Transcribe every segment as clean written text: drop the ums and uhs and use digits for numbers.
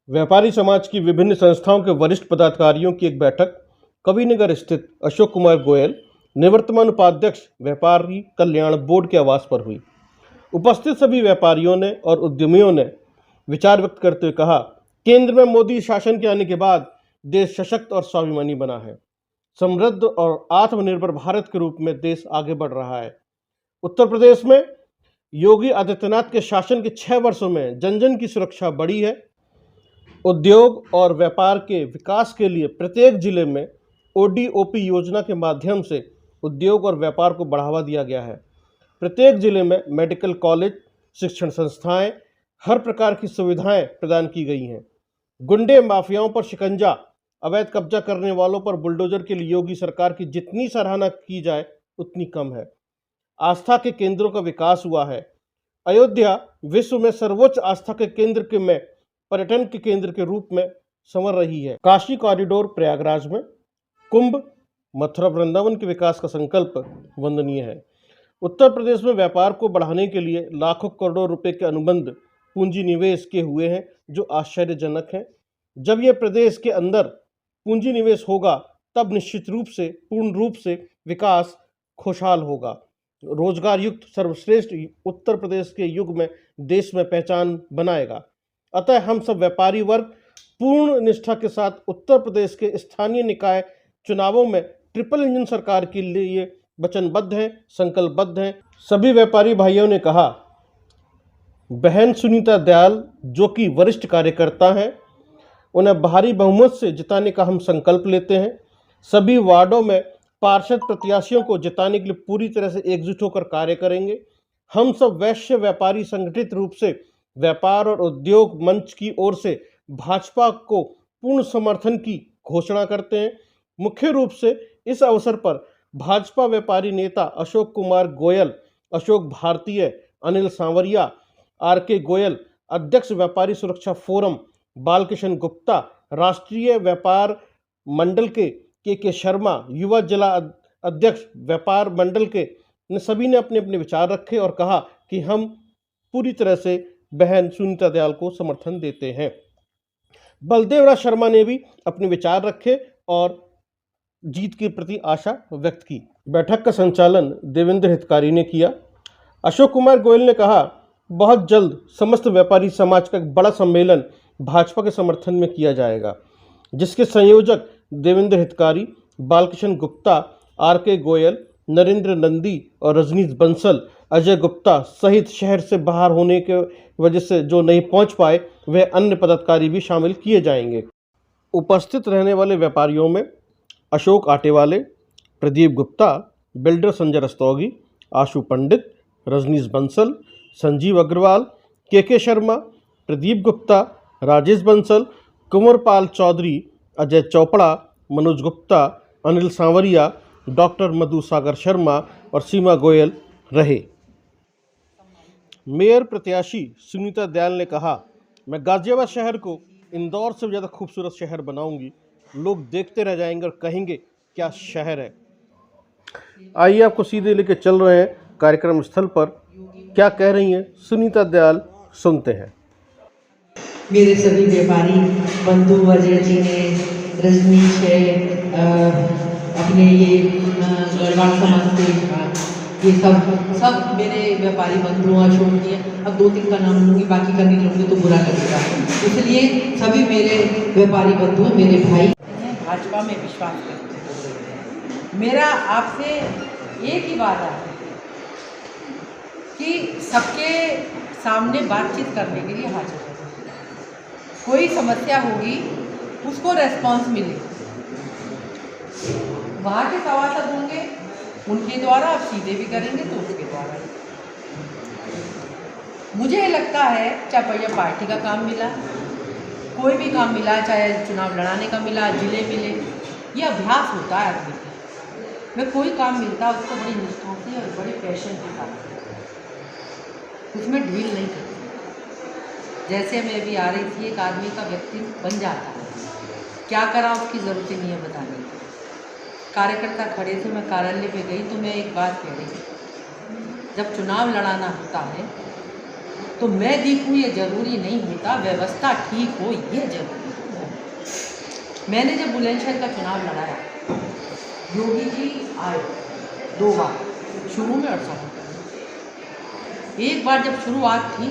व्यापारी समाज की विभिन्न संस्थाओं के वरिष्ठ पदाधिकारियों की एक बैठक कविनगर स्थित अशोक कुमार गोयल, निवर्तमान उपाध्यक्ष व्यापारी कल्याण बोर्ड के आवास पर हुई। उपस्थित सभी व्यापारियों ने और उद्यमियों ने विचार व्यक्त करते हुए कहा, केंद्र में मोदी शासन के आने के बाद देश सशक्त और स्वाभिमानी बना है। समृद्ध और आत्मनिर्भर भारत के रूप में देश आगे बढ़ रहा है। उत्तर प्रदेश में योगी आदित्यनाथ के शासन के 6 वर्षों में जन जन की सुरक्षा बढ़ी है। उद्योग और व्यापार के विकास के लिए प्रत्येक जिले में ओडीओपी योजना के माध्यम से उद्योग और व्यापार को बढ़ावा दिया गया है। प्रत्येक जिले में मेडिकल कॉलेज, शिक्षण संस्थाएं, हर प्रकार की सुविधाएं प्रदान की गई हैं। गुंडे माफियाओं पर शिकंजा, अवैध कब्जा करने वालों पर बुलडोजर के लिए योगी सरकार की जितनी सराहना की जाए उतनी कम है। आस्था के केंद्रों का विकास हुआ है। अयोध्या विश्व में सर्वोच्च आस्था के केंद्र के में पर्यटन के केंद्र के रूप में संवर रही है। काशी कॉरिडोर प्रयागराज में, कुंभ, मथुरा वृंदावन के विकास का संकल्प वंदनीय है। उत्तर प्रदेश में व्यापार को बढ़ाने के लिए लाखों करोड़ों रुपए के अनुबंध पूंजी निवेश के हुए हैं, जो आश्चर्यजनक है। जब यह प्रदेश के अंदर पूंजी निवेश होगा तब निश्चित रूप से पूर्ण रूप से विकास खुशहाल होगा। रोजगार युक्त सर्वश्रेष्ठ उत्तर प्रदेश के युग में देश में पहचान बनाएगा। अतः हम सब व्यापारी वर्ग पूर्ण निष्ठा के साथ उत्तर प्रदेश के स्थानीय निकाय चुनावों में ट्रिपल इंजन सरकार के लिए वचनबद्ध हैं, संकल्पबद्ध हैं। सभी व्यापारी भाइयों ने कहा, बहन सुनीता दयाल जो कि वरिष्ठ कार्यकर्ता हैं, उन्हें भारी बहुमत से जिताने का हम संकल्प लेते हैं। सभी वार्डों में पार्षद प्रत्याशियों को जिताने के लिए पूरी तरह से एकजुट होकर कार्य करेंगे। हम सब वैश्य व्यापारी संगठित रूप से व्यापार और उद्योग मंच की ओर से भाजपा को पूर्ण समर्थन की घोषणा करते हैं। मुख्य रूप से इस अवसर पर भाजपा व्यापारी नेता अशोक कुमार गोयल, अशोक भारतीय, अनिल सांवरिया, आरके गोयल, अध्यक्ष व्यापारी सुरक्षा फोरम बालकृष्ण गुप्ता, राष्ट्रीय व्यापार मंडल के शर्मा, युवा जिला अध्यक्ष व्यापार मंडल के सभी ने अपने अपने विचार रखे और कहा कि हम पूरी तरह से बहन सुनीता दयाल को समर्थन देते हैं। बलदेव राज शर्मा ने भी अपने विचार रखे और जीत के प्रति आशा व्यक्त की। बैठक का संचालन देवेंद्र हितकारी ने किया। अशोक कुमार गोयल ने कहा, बहुत जल्द समस्त व्यापारी समाज का एक बड़ा सम्मेलन भाजपा के समर्थन में किया जाएगा, जिसके संयोजक देवेंद्र हितकारी, बालकृष्ण गुप्ता, आरके गोयल, नरेंद्र नंदी और रजनीश बंसल, अजय गुप्ता सहित शहर से बाहर होने के वजह से जो नहीं पहुंच पाए वह अन्य पदाधिकारी भी शामिल किए जाएंगे। उपस्थित रहने वाले व्यापारियों में अशोक आटेवाले, प्रदीप गुप्ता, बिल्डर संजय रस्तोगी, आशु पंडित, रजनीश बंसल, संजीव अग्रवाल, के शर्मा, प्रदीप गुप्ता, राजेश बंसल, कुंवरपाल चौधरी, अजय चोपड़ा, मनोज गुप्ता, अनिल सांवरिया, डॉक्टर मधु सागर शर्मा और सीमा गोयल रहे। मेयर प्रत्याशी सुनीता दयाल ने कहा, मैं गाजियाबाद शहर को इंदौर से ज़्यादा खूबसूरत शहर बनाऊंगी। लोग देखते रह जाएंगे और कहेंगे क्या शहर है। आइए आपको सीधे लेके चल रहे हैं कार्यक्रम स्थल पर। क्या कह रही हैं सुनीता दयाल, सुनते हैं। मेरे सभी व्यापारी बंधु अजय जी ने, रजनीश है, अपने ये गढ़वाल समाज के ये सब मेरे व्यापारी बंधु अशोक जी हैं। अब 2-3 का नाम लूँगी, बाकी का नहीं लूँगी तो बुरा लगेगा, इसलिए सभी मेरे व्यापारी बंधु हैं, मेरे भाई हैं, भाजपा में विश्वास करते हैं। मेरा आपसे एक ही वादा है कि सबके सामने बातचीत करने के लिए हाजिर है। कोई समस्या होगी उसको रेस्पॉन्स मिले, वहाँ के सभासद होंगे उनके द्वारा, आप सीधे भी करेंगे तो उसके द्वारा। मुझे लगता है चाहे पार्टी का काम मिला, कोई भी काम मिला, चाहे चुनाव लड़ाने का मिला, जिले मिले, ये अभ्यास होता है आदमी का। मैं कोई काम मिलता है उसको बड़ी निष्ठा से और बड़े पैशन के साथ, उसमें ढील नहीं करती। जैसे मैं अभी आ रही थी, एक आदमी का व्यक्तित्व बन जाता है, क्या करा उसकी ज़रूरत ही नहीं है बताने की। कार्यकर्ता खड़े थे, मैं कार्यालय पे गई तो मैं एक बात कह रही थी, जब चुनाव लड़ाना होता है तो मैं दिखूँ ये ज़रूरी नहीं होता, व्यवस्था ठीक हो ये ज़रूरी है। मैंने जब बुलंदशहर का चुनाव लड़ाया, योगी जी आए 2 बार, शुरू में और समाप्त में। एक बार जब शुरुआत थी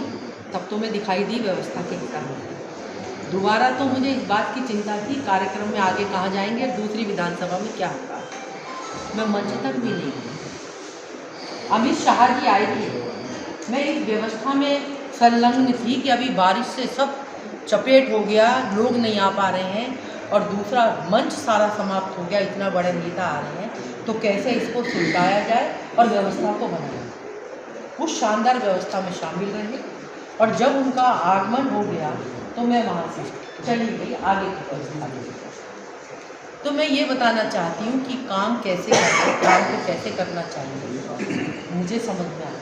तब तो मैं दिखाई दी व्यवस्था के हिसाब में। दोबारा तो मुझे इस बात की चिंता थी कार्यक्रम में आगे कहाँ जाएंगे, दूसरी विधानसभा में क्या होगा। मैं मंच तक भी नहीं गई। अमित शाह जी आए थे, मैं इस व्यवस्था में संलग्न थी कि अभी बारिश से सब चपेट हो गया, लोग नहीं आ पा रहे हैं और दूसरा मंच सारा समाप्त हो गया, इतना बड़े नेता आ रहे हैं, तो कैसे इसको सुलझाया जाए और व्यवस्था को बनाया जाए। उस शानदार व्यवस्था में शामिल रहे और जब उनका आगमन हो गया तो मैं वहाँ से चली गई आगे की व्यवस्था में। तो मैं ये बताना चाहती हूँ कि काम कैसे करना, काम को कैसे करना चाहिए, मुझे समझ में आया।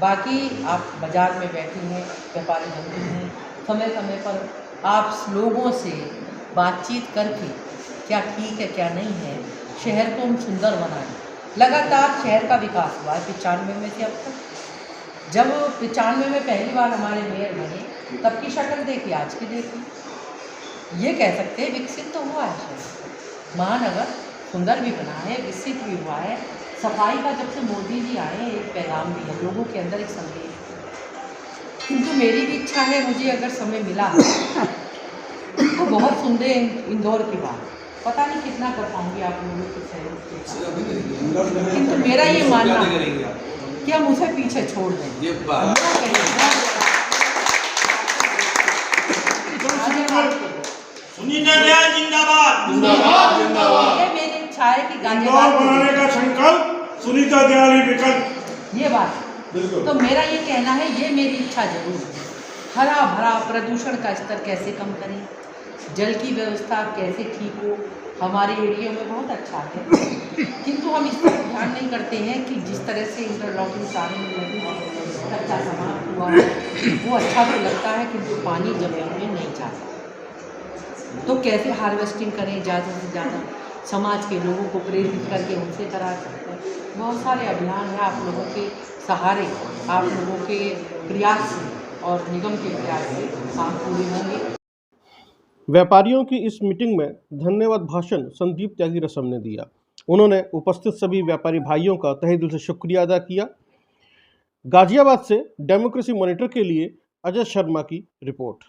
बाकी आप बाज़ार में बैठी हैं, व्यापारी बंधु हैं, समय समय पर आप लोगों से बातचीत करके क्या ठीक है क्या नहीं है, शहर को हम सुंदर बनाएं। लगातार शहर का विकास हुआ है 95 में से अब तक। जब 95 में पहली बार हमारे मेयर बने तब की शक्ल देखी, आज की देखी। ये कह सकते हैं विकसित तो हुआ है शहर, महानगर सुंदर भी बना है, विकसित भी हुआ है। सफाई का जब से मोदी जी आए एक पैगाम भी है, लोगों के अंदर एक संदेश है। किंतु मेरी भी इच्छा है, मुझे अगर समय मिला तो बहुत सुंदर इंदौर की बात, पता नहीं कितना कर पाऊंगी आप लोगों के सहयोग के, किंतु मेरा ये मानना कि हम उसे पीछे छोड़ दें। सुनीता दयाल जिंदाबाद। जिंदाबाद जिंदाबाद। ये मेरी इच्छा है कि इंदौर गाजियाबाद बनाने का संकल्प सुनीता दयाल ही विकल्प। ये बात बिल्कुल। तो मेरा ये कहना है, ये मेरी इच्छा जरूर है। हरा भरा प्रदूषण का स्तर कैसे कम करें, जल की व्यवस्था कैसे ठीक हो, हमारे एरिया में बहुत अच्छा है, किंतु हम इस पर ध्यान नहीं करते हैं कि जिस तरह से इंटरलॉकिंग सारे में लगी कच्चा समाप्त हुआ है वो अच्छा तो लगता है किंतु पानी जमीन में नहीं जाता। तो कैसे हार्वेस्टिंग करें, ज़्यादा से ज़्यादा समाज के लोगों को प्रेरित करके उनसे करा सकते हैं। बहुत सारे अभियान हैं, आप लोगों के सहारे, आप लोगों के प्रयास से और निगम के प्रयास से काम पूरे होंगे। व्यापारियों की इस मीटिंग में धन्यवाद भाषण संदीप त्यागी रसम ने दिया। उन्होंने उपस्थित सभी व्यापारी भाइयों का तहे दिल से शुक्रिया अदा किया। गाजियाबाद से डेमोक्रेसी मॉनिटर के लिए अजय शर्मा की रिपोर्ट।